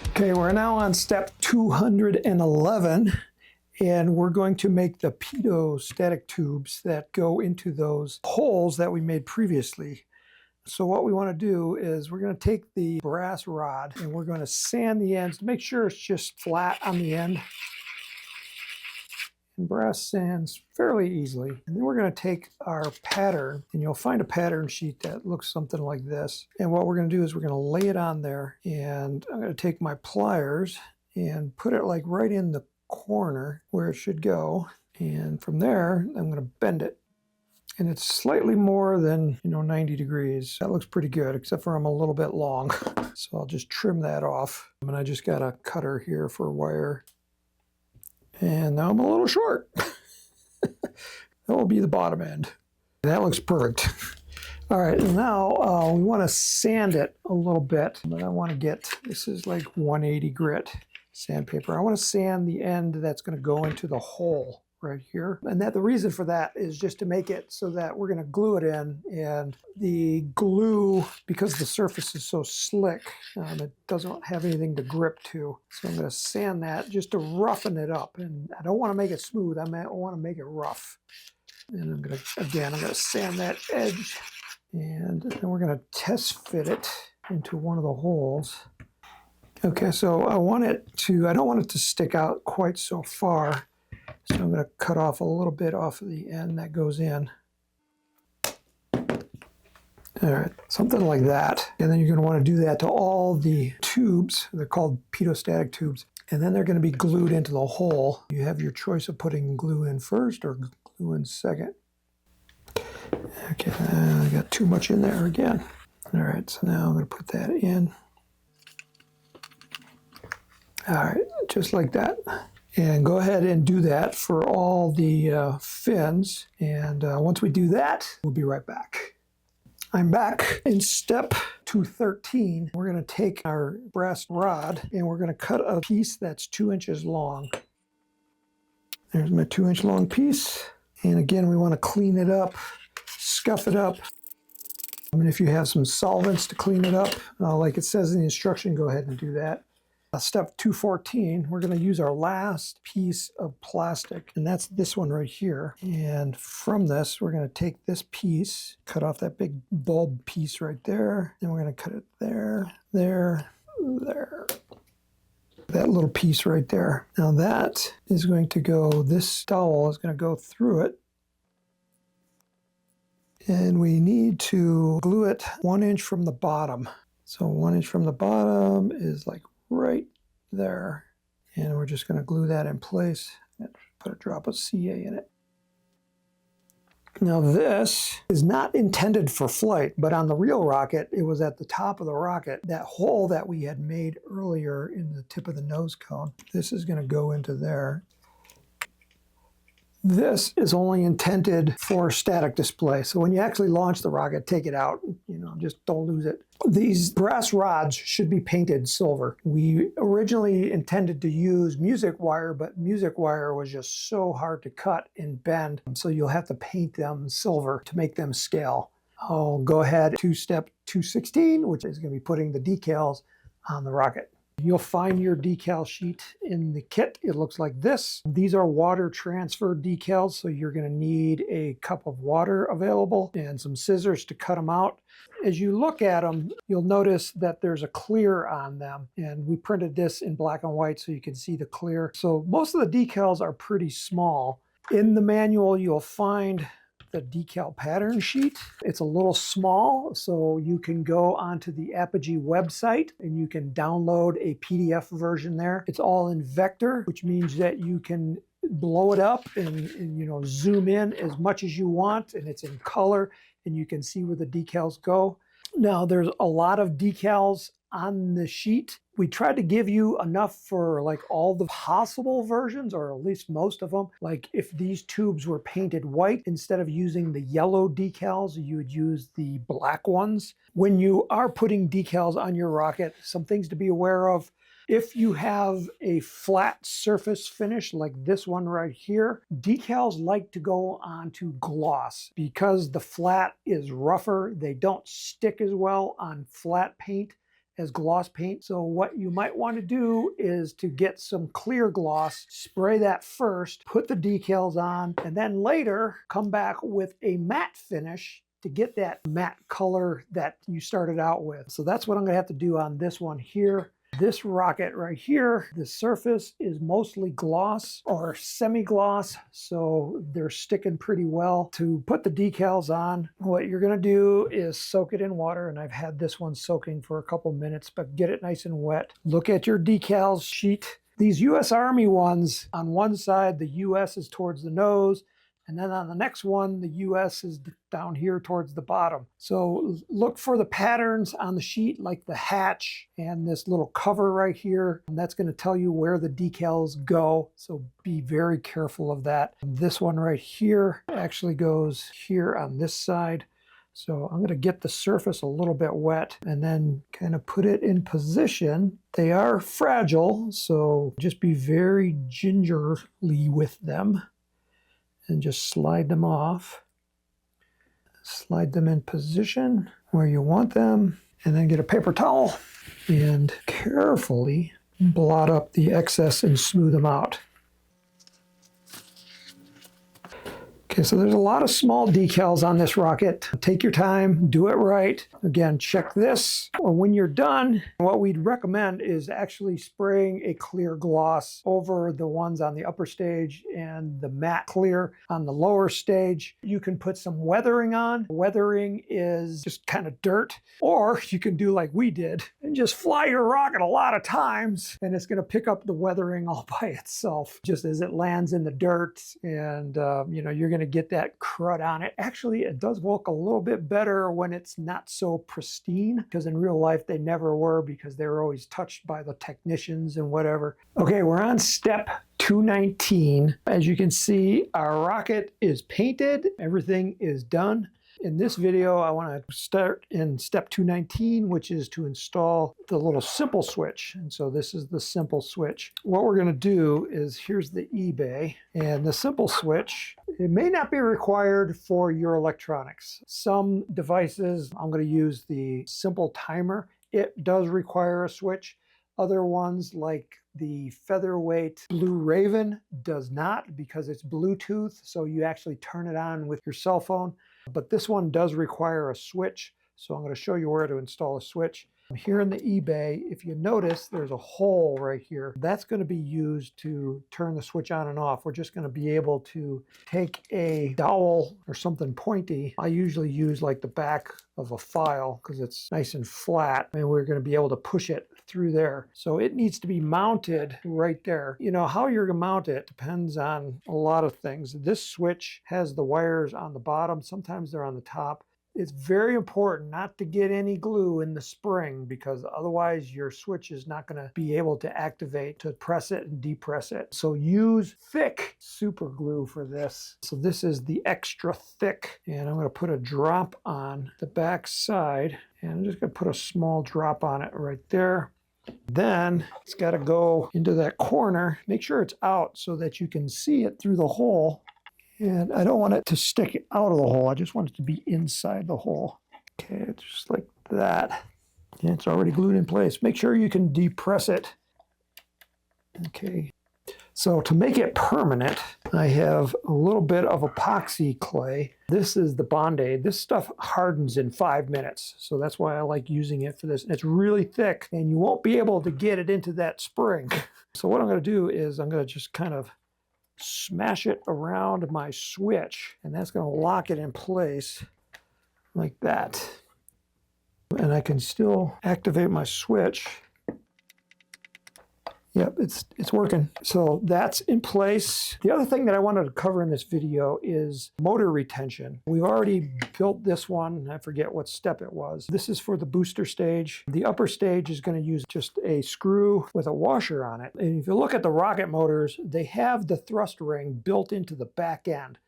Okay, we're now on step 211, and we're going to make the pitot static tubes that go into those holes that we made previously. So what we want to do is we're going to take the brass rod and we're going to sand the ends to make sure it's just flat on the end. And brass sands fairly easily. And then we're going to take our pattern, and you'll find a pattern sheet that looks something like this. And what we're going to do is we're going to lay it on there, and I'm going to take my pliers and put it like right in the corner where it should go. And from there, I'm going to bend it. And it's slightly more than, 90 degrees. That looks pretty good, except for I'm a little bit long. So I'll just trim that off. And I just got a cutter here for wire. And now I'm a little short. That will be the bottom end. That looks perfect. All right, now we want to sand it a little bit. But I want to get, this is like 180 grit sandpaper. I want to sand the end that's going to go into the hole right here. And the reason for that is just to make it so that we're going to glue it in, and the glue, because the surface is so slick, it doesn't have anything to grip to. So I'm going to sand that just to roughen it up. And I don't want to make it smooth. I want to make it rough. And I'm going to sand that edge, and then we're going to test fit it into one of the holes. Okay, so I don't want it to stick out quite so far. So I'm going to cut off a little bit off of the end that goes in. All right, something like that. And then you're going to want to do that to all the tubes. They're called pitot static tubes. And then they're going to be glued into the hole. You have your choice of putting glue in first or glue in second. Okay, I got too much in there again. All right, so now I'm going to put that in. All right, just like that. And go ahead and do that for all the fins. And once we do that, we'll be right back. I'm back in step 213. We're going to take our brass rod and we're going to cut a piece that's 2 inches long. There's my 2-inch long piece. And again, we want to clean it up, scuff it up. I mean, if you have some solvents to clean it up, like it says in the instruction, go ahead and do that. Step 214, we're going to use our last piece of plastic, and that's this one right here. And from this, we're going to take this piece, cut off that big bulb piece right there, and we're going to cut it there, there, there. That little piece right there. Now that is going to go, this dowel is going to go through it. And we need to glue it 1 inch from the bottom. So 1 inch from the bottom is like right there, and we're just going to glue that in place and put a drop of CA in it. Now this is not intended for flight, but on the real rocket, it was at the top of the rocket, that hole that we had made earlier in the tip of the nose cone. This is going to go into there. This is only intended for static display. So when you actually launch the rocket, take it out, just don't lose it. These brass rods should be painted silver. We originally intended to use music wire, but music wire was just so hard to cut and bend. So you'll have to paint them silver to make them scale. I'll go ahead to step 216, which is going to be putting the decals on the rocket. You'll find your decal sheet in the kit. It looks like this. These are water transfer decals, so you're going to need a cup of water available and some scissors to cut them out. As you look at them, you'll notice that there's a clear on them, and we printed this in black and white so you can see the clear. So most of the decals are pretty small. In the manual, you'll find the decal pattern sheet. It's a little small, so you can go onto the Apogee website and you can download a PDF version there. It's all in vector, which means that you can blow it up and zoom in as much as you want, and it's in color and you can see where the decals go. Now there's a lot of decals on the sheet. We tried to give you enough for like all the possible versions, or at least most of them. Like if these tubes were painted white, instead of using the yellow decals, you would use the black ones. When you are putting decals on your rocket, some things to be aware of. If you have a flat surface finish like this one right here, decals like to go onto gloss. Because the flat is rougher, they don't stick as well on flat paint as gloss paint. So what you might want to do is to get some clear gloss, spray that first, put the decals on, and then later come back with a matte finish to get that matte color that you started out with. So that's what I'm going to have to do on this one here. This rocket right here, the surface is mostly gloss or semi-gloss, so they're sticking pretty well. To put the decals on, what you're going to do is soak it in water, and I've had this one soaking for a couple minutes, but get it nice and wet. Look at your decals sheet. These U.S. Army ones, on one side, the U.S. is towards the nose, and then on the next one, the U.S. is down here towards the bottom. So look for the patterns on the sheet, like the hatch and this little cover right here. And that's going to tell you where the decals go. So be very careful of that. This one right here actually goes here on this side. So I'm going to get the surface a little bit wet and then kind of put it in position. They are fragile, so just be very gingerly with them. And just slide them off. Slide them in position where you want them, and then get a paper towel and carefully blot up the excess and smooth them out. Okay, so there's a lot of small decals on this rocket. Take your time, do it right. Again, check this. When you're done, what we'd recommend is actually spraying a clear gloss over the ones on the upper stage and the matte clear on the lower stage. You can put some weathering on. Weathering is just kind of dirt, or you can do like we did and just fly your rocket a lot of times, and it's going to pick up the weathering all by itself just as it lands in the dirt, and you're going to get that crud on it. Actually, it does look a little bit better when it's not so pristine, because in real life they never were, because they were always touched by the technicians and whatever. Okay, we're on step 219. As you can see, our rocket is painted. Everything is done. In this video, I want to start in step 219, which is to install the little simple switch. And so this is the simple switch. What we're going to do is, here's the eBay, and the simple switch, it may not be required for your electronics. Some devices, I'm going to use the simple timer. It does require a switch. Other ones, like the Featherweight Blue Raven, does not, because it's Bluetooth, so you actually turn it on with your cell phone. But this one does require a switch, so I'm going to show you where to install a switch. Here in the eBay, if you notice, there's a hole right here. That's going to be used to turn the switch on and off. We're just going to be able to take a dowel or something pointy. I usually use like the back of a file because it's nice and flat, and we're going to be able to push it through there. So it needs to be mounted right there. You know, how you're going to mount it depends on a lot of things. This switch has the wires on the bottom. Sometimes they're on the top. It's very important not to get any glue in the spring, because otherwise your switch is not going to be able to activate to press it and depress it. So use thick super glue for this. So this is the extra thick, and I'm going to put a drop on the back side, and I'm just going to put a small drop on it right there. Then it's got to go into that corner. Make sure it's out so that you can see it through the hole. And I don't want it to stick out of the hole. I just want it to be inside the hole. Okay, just like that. And it's already glued in place. Make sure you can depress it. Okay. So to make it permanent, I have a little bit of epoxy clay. This is the Bond-Aid. This stuff hardens in 5 minutes. So that's why I like using it for this. And it's really thick, and you won't be able to get it into that spring. So what I'm going to do is I'm going to just kind of smash it around my switch, and that's going to lock it in place like that. And I can still activate my switch. Yep, it's working. So that's in place. The other thing that I wanted to cover in this video is motor retention. We've already built this one. I forget what step it was. This is for the booster stage. The upper stage is going to use just a screw with a washer on it. And if you look at the rocket motors, they have the thrust ring built into the back end.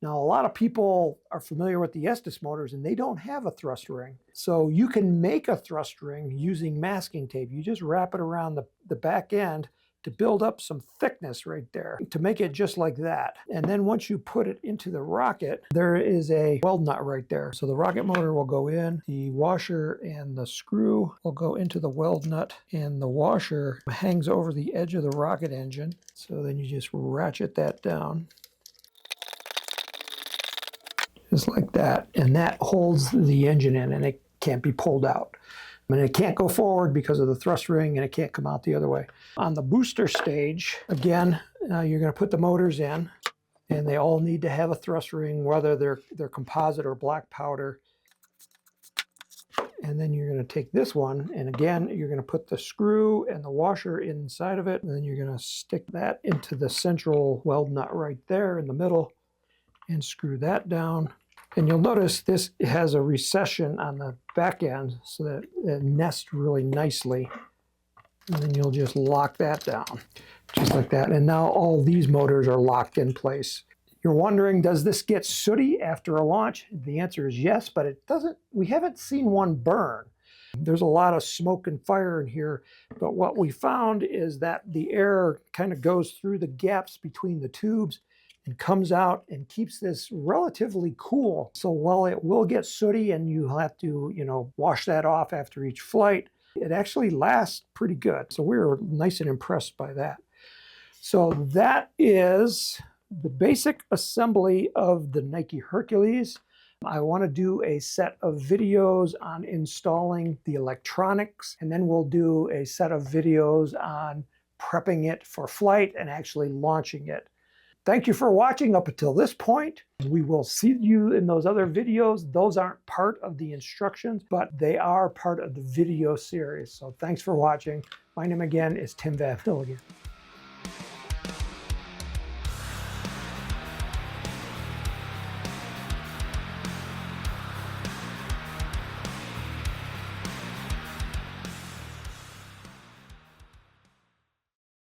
Now, a lot of people are familiar with the Estes motors and they don't have a thrust ring. So you can make a thrust ring using masking tape. You just wrap it around the back end to build up some thickness right there to make it just like that. And then once you put it into the rocket, there is a weld nut right there. So the rocket motor will go in, the washer and the screw will go into the weld nut, and the washer hangs over the edge of the rocket engine. So then you just ratchet that down. Just like that, and that holds the engine in and it can't be pulled out. I mean, it can't go forward because of the thrust ring and it can't come out the other way. On the booster stage, again, you're going to put the motors in and they all need to have a thrust ring, whether they're composite or black powder. And then you're going to take this one and again, you're going to put the screw and the washer inside of it. And then you're going to stick that into the central weld nut right there in the middle and screw that down. And you'll notice this has a recession on the back end so that it nests really nicely. And then you'll just lock that down, just like that. And now all these motors are locked in place. You're wondering, does this get sooty after a launch? The answer is yes, but it doesn't. We haven't seen one burn. There's a lot of smoke and fire in here, but what we found is that the air kind of goes through the gaps between the tubes and comes out and keeps this relatively cool. So while it will get sooty and you'll have to, wash that off after each flight, it actually lasts pretty good. So we were nice and impressed by that. So that is the basic assembly of the Nike Hercules. I want to do a set of videos on installing the electronics, and then we'll do a set of videos on prepping it for flight and actually launching it. Thank you for watching up until this point. We will see you in those other videos. Those aren't part of the instructions, but they are part of the video series. So thanks for watching. My name again is Tim Van Milligan.